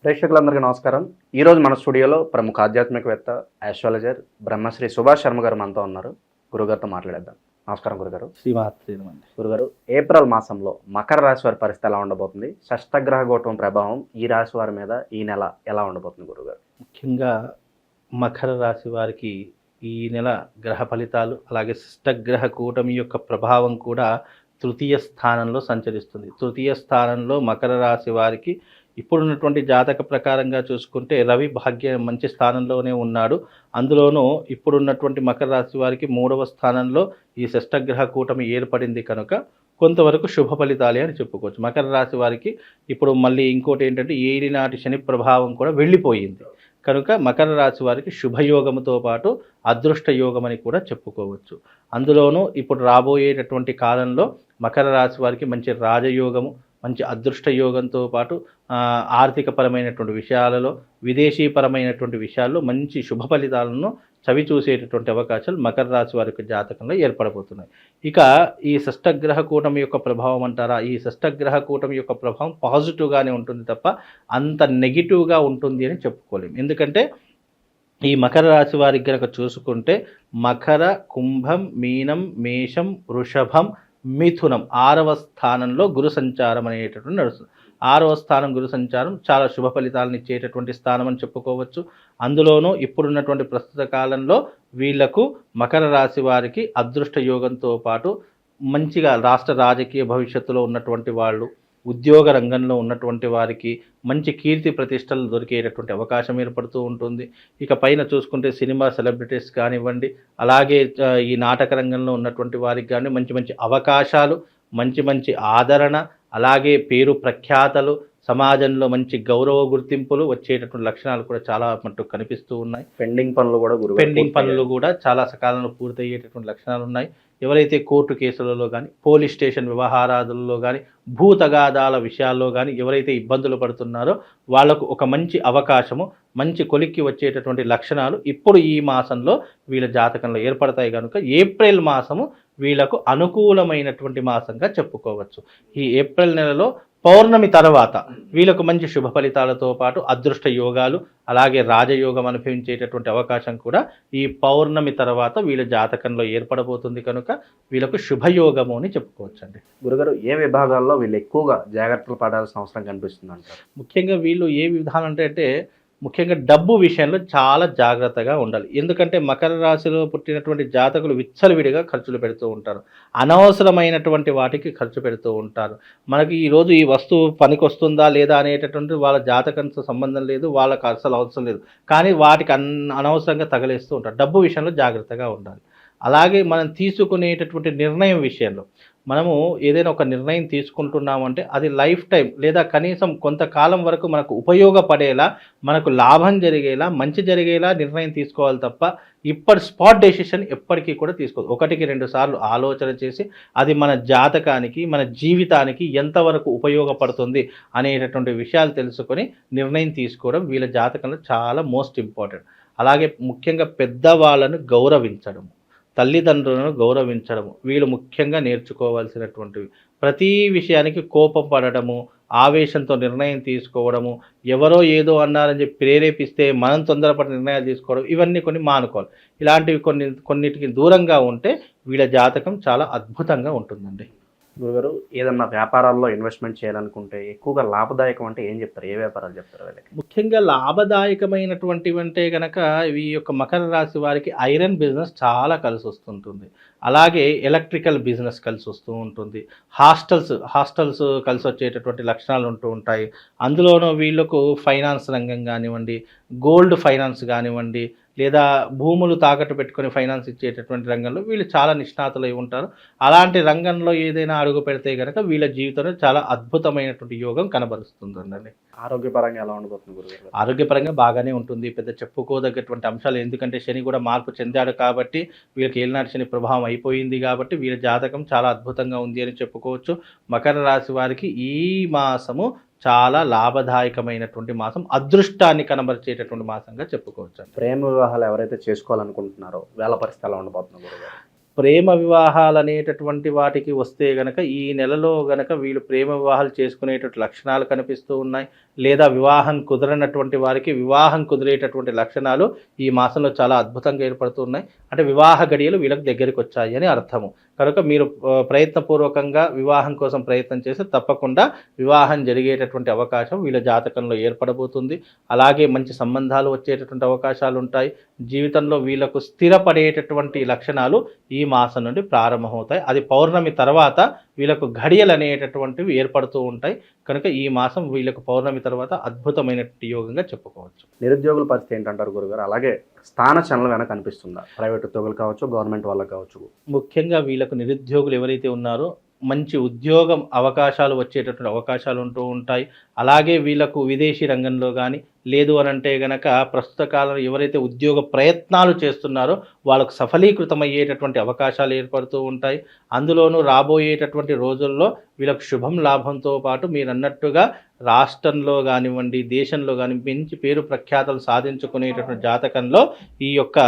ప్రేక్షకులందరికీ నమస్కారం. ఈరోజు మన స్టూడియోలో ప్రముఖ ఆధ్యాత్మికవేత్త, ఆస్ట్రాలజర్ బ్రహ్మశ్రీ సుభాష్ శర్మ గారు మనతో ఉన్నారు. గురుగారితో మాట్లాడేద్దాం. నమస్కారం గురుగారు. శ్రీమాత్రేనమండి. గురుగారు, ఏప్రిల్ మాసంలో మకర రాశి వారి పరిస్థితి ఎలా ఉండబోతుంది? షష్టగ్రహ కూటమి ప్రభావం ఈ రాశి వారి మీద ఈ నెల ఎలా ఉండబోతుంది గురుగారు? ముఖ్యంగా మకర రాశి వారికి ఈ నెల గ్రహ ఫలితాలు, అలాగే షష్టగ్రహ కూటమి యొక్క ప్రభావం కూడా తృతీయ స్థానంలో సంచరిస్తుంది. తృతీయ స్థానంలో మకర రాశి వారికి ఇప్పుడున్నటువంటి జాతక ప్రకారంగా చూసుకుంటే రవి భాగ్య మంచి స్థానంలోనే ఉన్నాడు. అందులోనూ ఇప్పుడున్నటువంటి మకర రాశి వారికి 3వ స్థానంలో ఈ షష్టగ్రహ కూటమి ఏర్పడింది కనుక కొంతవరకు శుభ ఫలితాలే అని చెప్పుకోవచ్చు. మకర రాశి వారికి ఇప్పుడు మళ్ళీ ఇంకోటి ఏంటంటే ఏలినాటి శని ప్రభావం కూడా వెళ్ళిపోయింది కనుక మకర రాశి వారికి శుభయోగముతో పాటు అదృష్ట యోగం అని కూడా చెప్పుకోవచ్చు. అందులోనూ ఇప్పుడు రాబోయేటటువంటి కాలంలో మకర రాశి వారికి మంచి రాజయోగము, మంచి అదృష్ట యోగంతో పాటు ఆర్థికపరమైనటువంటి విషయాలలో, విదేశీపరమైనటువంటి విషయాల్లో మంచి శుభ ఫలితాలను చవి చూసేటటువంటి అవకాశాలు మకర రాశి వారి జాతకంలో ఏర్పడబోతున్నాయి. ఇక ఈ షష్టగ్రహ కూటమి యొక్క ప్రభావం అంటారా, ఈ షష్టగ్రహ కూటమి యొక్క ప్రభావం పాజిటివ్గానే ఉంటుంది తప్ప అంత నెగిటివ్గా ఉంటుంది అని చెప్పుకోలేము. ఎందుకంటే ఈ మకర రాశి వారికి కనుక చూసుకుంటే మకర, కుంభం, మీనం, మేషం, వృషభం, మిథునం 6వ స్థానంలో గురు సంచారం అనేటటువంటి నడుస్తుంది. 6వ స్థానం గురు సంచారం చాలా శుభ ఫలితాలను ఇచ్చేటటువంటి స్థానం అని చెప్పుకోవచ్చు. అందులోనూ ఇప్పుడున్నటువంటి ప్రస్తుత కాలంలో వీళ్లకు మకర రాశి వారికి అదృష్ట యోగంతో పాటు మంచిగా రాష్ట్ర రాజకీయ భవిష్యత్తులో ఉన్నటువంటి వాళ్ళు, ఉద్యోగ రంగంలో ఉన్నటువంటి వారికి మంచి కీర్తి ప్రతిష్టలు దొరికేటటువంటి అవకాశం ఏర్పడుతూ ఉంటుంది. ఇక పైన చూసుకుంటే సినిమా సెలబ్రిటీస్ కానివ్వండి, అలాగే ఈ నాటక రంగంలో ఉన్నటువంటి వారికి కానీ మంచి మంచి అవకాశాలు, మంచి మంచి ఆదరణ, అలాగే పేరు ప్రఖ్యాతలు, సమాజంలో మంచి గౌరవ గుర్తింపులు వచ్చేటటువంటి లక్షణాలు కూడా చాలా మట్టుకు కనిపిస్తూ ఉన్నాయి. పెండింగ్ పనులు కూడా చాలా సకాలంలో పూర్తయ్యేటటువంటి లక్షణాలు ఉన్నాయి. ఎవరైతే కోర్టు కేసులలో కానీ, పోలీస్ స్టేషన్ వ్యవహారాదులలో కానీ, భూ తగాదాల విషయాల్లో కానీ ఎవరైతే ఇబ్బందులు పడుతున్నారో వాళ్లకు ఒక మంచి అవకాశము, మంచి కొలిక్కి వచ్చేటటువంటి లక్షణాలు ఇప్పుడు ఈ మాసంలో వీళ్ళ జాతకంలో ఏర్పడతాయి కనుక ఏప్రిల్ మాసము వీళ్లకు అనుకూలమైనటువంటి మాసంగా చెప్పుకోవచ్చు. ఈ ఏప్రిల్ నెలలో పౌర్ణమి తర్వాత వీళ్ళకు మంచి శుభ ఫలితాలతో పాటు అదృష్ట యోగాలు, అలాగే రాజయోగం అనుభవించేటటువంటి అవకాశం కూడా ఈ పౌర్ణమి తర్వాత వీళ్ళ జాతకంలో ఏర్పడబోతుంది కనుక వీళ్ళకు శుభయోగము అని చెప్పుకోవచ్చండి. గురుగారు, ఏ విభాగాల్లో వీళ్ళు ఎక్కువగా జాగ్రత్తలు పడాల్సిన అవసరం కనిపిస్తుంది అంటారు? ముఖ్యంగా వీళ్ళు ఏ విధానం అంటే ముఖ్యంగా డబ్బు విషయంలో చాలా జాగ్రత్తగా ఉండాలి. ఎందుకంటే మకర రాశిలో పుట్టినటువంటి జాతకులు విచ్చలవిడిగా ఖర్చులు పెడుతూ ఉంటారు, అనవసరమైనటువంటి వాటికి ఖర్చు పెడుతూ ఉంటారు. మనకి ఈరోజు ఈ వస్తువు పనికి వస్తుందా లేదా అనేటటువంటి వాళ్ళ జాతకంతో సంబంధం లేదు, వాళ్ళకి అసలు అవసరం లేదు, కానీ వాటికి అనవసరంగా తగలేస్తూ ఉంటారు. డబ్బు విషయంలో జాగ్రత్తగా ఉండాలి. అలాగే మనం తీసుకునేటటువంటి నిర్ణయం విషయంలో మనము ఏదైనా ఒక నిర్ణయం తీసుకుంటున్నామంటే అది లైఫ్ టైం లేదా కనీసం కొంతకాలం వరకు మనకు ఉపయోగపడేలా, మనకు లాభం జరిగేలా, మంచి జరిగేలా నిర్ణయం తీసుకోవాలి తప్ప ఇప్పటి స్పాట్ డెసిషన్ ఎప్పటికీ కూడా తీసుకోదు. 1-2 సార్లు ఆలోచన చేసి అది మన జాతకానికి, మన జీవితానికి ఎంతవరకు ఉపయోగపడుతుంది అనేటటువంటి విషయాలు తెలుసుకొని నిర్ణయం తీసుకోవడం వీళ్ళ జాతకంలో చాలా మోస్ట్ ఇంపార్టెంట్. అలాగే ముఖ్యంగా పెద్దవాళ్ళను గౌరవించడం, తల్లిదండ్రులను గౌరవించడము వీళ్ళు ముఖ్యంగా నేర్చుకోవాల్సినటువంటివి. ప్రతి విషయానికి కోపం పడడము, ఆవేశంతో నిర్ణయం తీసుకోవడము, ఎవరో ఏదో అన్నారని చెప్పి ప్రేరేపిస్తే మనం తొందరపడి నిర్ణయాలు తీసుకోవడం, ఇవన్నీ కొన్ని మానుకోవాలి. ఇలాంటివి కొన్నిటికి దూరంగా ఉంటే వీళ్ళ జాతకం చాలా అద్భుతంగా ఉంటుందండి. గురుగారు, ఏదన్నా వ్యాపారాల్లో ఇన్వెస్ట్మెంట్ చేయాలనుకుంటే ఎక్కువగా లాభదాయకం అంటే ఏం చెప్తారు? ఏ వ్యాపారాలు చెప్తారు వీళ్ళకి? ముఖ్యంగా లాభదాయకమైనటువంటివి అంటే కనుక ఈ యొక్క మకర రాశి వారికి ఐరన్ బిజినెస్ చాలా కలిసి వస్తుంటుంది. అలాగే ఎలక్ట్రికల్ బిజినెస్ కలిసి వస్తూ ఉంటుంది. హాస్టల్స్ కలిసి వచ్చేటటువంటి లక్షణాలు ఉంటూ ఉంటాయి. అందులోనూ వీళ్ళకు ఫైనాన్స్ రంగం కానివ్వండి, గోల్డ్ ఫైనాన్స్ కానివ్వండి, లేదా భూములు తాకట్టు పెట్టుకొని ఫైనాన్స్ ఇచ్చేటటువంటి రంగంలో వీళ్ళు చాలా నిష్ణాతులై ఉంటారు. అలాంటి రంగంలో ఏదైనా అడుగు పెడితే కనుక వీళ్ళ జీవితంలో చాలా అద్భుతమైనటువంటి యోగం కనబరుస్తుందండి. ఆరోగ్యపరంగా ఎలా ఉండబోతుంది గురుగారు? ఆరోగ్యపరంగా బాగానే ఉంటుంది, పెద్ద చెప్పుకోదగ్గటువంటి అంశాలు. ఎందుకంటే శని కూడా మార్పు చెందాడు కాబట్టి వీళ్ళకి ఏలినాటి శని ప్రభావం అయిపోయింది కాబట్టి వీళ్ళ జాతకం చాలా అద్భుతంగా ఉంది అని చెప్పుకోవచ్చు. మకర రాశి వారికి ఈ మాసము చాలా లాభదాయకమైనటువంటి మాసం, అదృష్టాన్ని కనబరిచేటటువంటి మాసంగా చెప్పుకోవచ్చు. ప్రేమ వివాహాలు ఎవరైతే చేసుకోవాలనుకుంటున్నారో వేళ పరిస్థితి ఎలా ఉండబోతుంది గురుగారు? ప్రేమ వివాహాలు అనేటటువంటి వాటికి వస్తే గనక ఈ నెలలో గనక వీళ్ళు ప్రేమ వివాహాలు చేసుకునేటటువంటి లక్షణాలు కనిపిస్తూ ఉన్నాయి. లేదా వివాహం కుదరనటువంటి వారికి వివాహం కుదిరేటటువంటి లక్షణాలు ఈ మాసంలో చాలా అద్భుతంగా ఏర్పడుతూ ఉన్నాయి. అంటే వివాహ గడియలు వీళ్ళకి దగ్గరికి వచ్చాయి అని అర్థము. కనుక మీరు ప్రయత్నపూర్వకంగా వివాహం కోసం ప్రయత్నం చేస్తే తప్పకుండా వివాహం జరిగేటటువంటి అవకాశం వీళ్ళ జాతకంలో ఏర్పడబోతుంది. అలాగే మంచి సంబంధాలు వచ్చేటటువంటి అవకాశాలు ఉంటాయి. జీవితంలో వీళ్ళకు స్థిరపడేటటువంటి లక్షణాలు ఈ మాసం నుండి ప్రారంభమవుతాయి. అది పౌర్ణమి తర్వాత వీళ్ళకు ఘడియలు అనేటటువంటివి ఏర్పడుతూ ఉంటాయి. కనుక ఈ మాసం వీళ్ళకు పౌర్ణమి తర్వాత అద్భుతమైనటువంటి యోగంగా చెప్పుకోవచ్చు. నిరుద్యోగుల పరిస్థితి ఏంటంటారు గురుగారు? అలాగే స్థాన చలనం వెనక కనిపిస్తుందా? ప్రైవేట్ ఉద్యోగులు కావచ్చు, గవర్నమెంట్ వాళ్ళకి కావచ్చు. ముఖ్యంగా వీళ్ళకు నిరుద్యోగులు ఎవరైతే ఉన్నారో మంచి ఉద్యోగం అవకాశాలు వచ్చేటటువంటి అవకాశాలు ఉంటూ ఉంటాయి. అలాగే వీళ్ళకు విదేశీ రంగంలో కానీ లేదు అని అంటే గనక ప్రస్తుత కాలంలో ఎవరైతే ఉద్యోగ ప్రయత్నాలు చేస్తున్నారో వాళ్ళకు సఫలీకృతమయ్యేటటువంటి అవకాశాలు ఏర్పడుతూ ఉంటాయి. అందులోనూ రాబోయేటటువంటి రోజుల్లో వీళ్ళకు శుభం లాభంతో పాటు మీరు అన్నట్టుగా రాష్ట్రంలో కానివ్వండి, దేశంలో కానీ మంచి పేరు ప్రఖ్యాతలు సాధించుకునేటటువంటి జాతకంలో ఈ యొక్క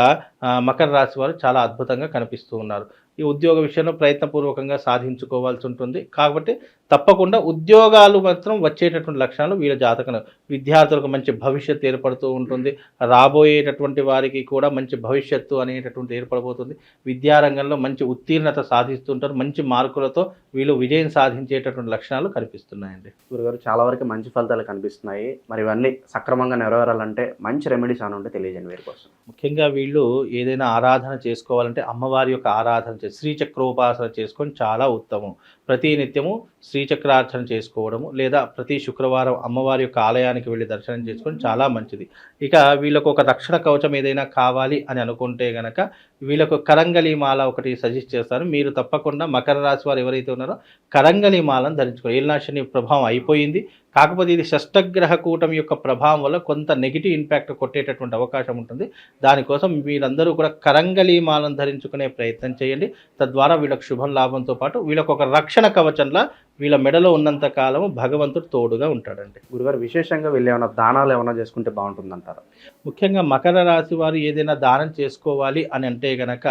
మకర రాశి వారు చాలా అద్భుతంగా కనిపిస్తూ ఉన్నారు. ఈ ఉద్యోగ విషయంలో ప్రయత్నపూర్వకంగా సాధించుకోవాల్సి ఉంటుంది. కాబట్టి తప్పకుండా ఉద్యోగాలు మాత్రం వచ్చేటటువంటి లక్షణాలు వీళ్ళ జాతకంలో విద్యార్థులకు మంచి భవిష్యత్తు ఏర్పడుతూ ఉంటుంది. రాబోయేటటువంటి వారికి కూడా మంచి భవిష్యత్తు అనేటటువంటి ఏర్పడబోతుంది. విద్యారంగంలో మంచి ఉత్తీర్ణత సాధిస్తుంటారు. మంచి మార్కులతో వీళ్ళు విజయం సాధించేటటువంటి లక్షణాలు కనిపిస్తున్నాయండి. గురుగారు, చాలా వరకు మంచి ఫలితాలు కనిపిస్తున్నాయి. మరి ఇవన్నీ సక్రమంగా నెరవేరాలంటే మంచి రెమెడీస్ అని ఉంటే తెలియజేయండి వీరి కోసం. ముఖ్యంగా వీళ్ళు ఏదైనా ఆరాధన చేసుకోవాలంటే అమ్మవారి యొక్క ఆరాధన శ్రీచక్రోపాసన చేసుకొని చాలా ఉత్తమం. ప్రతి నిత్యము శ్రీచక్రార్చన చేసుకోవడము లేదా ప్రతి శుక్రవారం అమ్మవారి యొక్క ఆలయానికి వెళ్ళి దర్శనం చేసుకొని చాలా మంచిది. ఇక వీళ్ళకు ఒక రక్షణ కవచం ఏదైనా కావాలి అని అనుకుంటే గనక వీళ్ళకు కరంగలి మాల ఒకటి సజెస్ట్ చేస్తారు. మీరు తప్పకుండా మకర రాశి వారు ఎవరైతే ఉన్నారో కరంగలి మాలను ధరించుకోవాలి. ఏలినాశని ప్రభావం అయిపోయింది. కాకపోతే ఇది షష్టగ్రహ కూటమి యొక్క ప్రభావం వల్ల కొంత నెగిటివ్ ఇంపాక్ట్ కొట్టేటటువంటి అవకాశం ఉంటుంది. దానికోసం వీళ్ళందరూ కూడా కరంగలి మాలను ధరించుకునే ప్రయత్నం చేయండి. తద్వారా వీళ్ళకు శుభం లాభంతో పాటు వీళ్ళకు ఒక రక్షణ కవచంలా వీళ్ళ మెడలో ఉన్నంత కాలము భగవంతుడు తోడుగా ఉంటాడండి. గురుగారు, విశేషంగా వీళ్ళు ఏమైనా దానాలు ఏమైనా చేసుకుంటే బాగుంటుందంటారు? ముఖ్యంగా మకర రాశి వారు ఏదైనా దానం చేసుకోవాలి అని అంటే గనక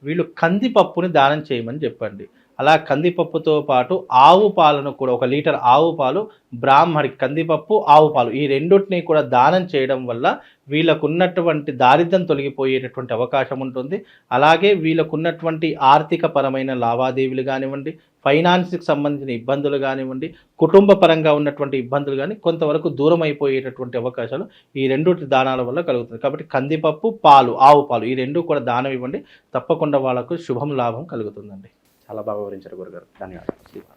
వీళ్ళు కందిపప్పుని దానం చేయమని చెప్పండి. అలా కందిపప్పుతో పాటు ఆవు పాలను కూడా 1 లీటర్ ఆవు పాలు బ్రాహ్మడికి, కందిపప్పు ఆవు పాలు ఈ రెండింటిని కూడా దానం చేయడం వల్ల వీళ్ళకున్నటువంటి దారిద్ర్యం తొలగిపోయేటటువంటి అవకాశం ఉంటుంది. అలాగే వీళ్ళకున్నటువంటి ఆర్థిక పరమైన లావాదేవీలు కానివ్వండి, ఫైనాన్స్కి సంబంధించిన ఇబ్బందులు కానివ్వండి, కుటుంబ పరంగా ఉన్నటువంటి ఇబ్బందులు కానీ కొంతవరకు దూరం అయిపోయేటటువంటి అవకాశాలు ఈ 2 దానాల వల్ల కలుగుతుంది. కాబట్టి కందిపప్పు, పాలు, ఆవు పాలు ఈ 2 కూడా దానం ఇవ్వండి. తప్పకుండా వాళ్ళకు శుభం లాభం కలుగుతుందండి. చాలా బాగా వివరించారు గురుగారు. ధన్యవాదాలు.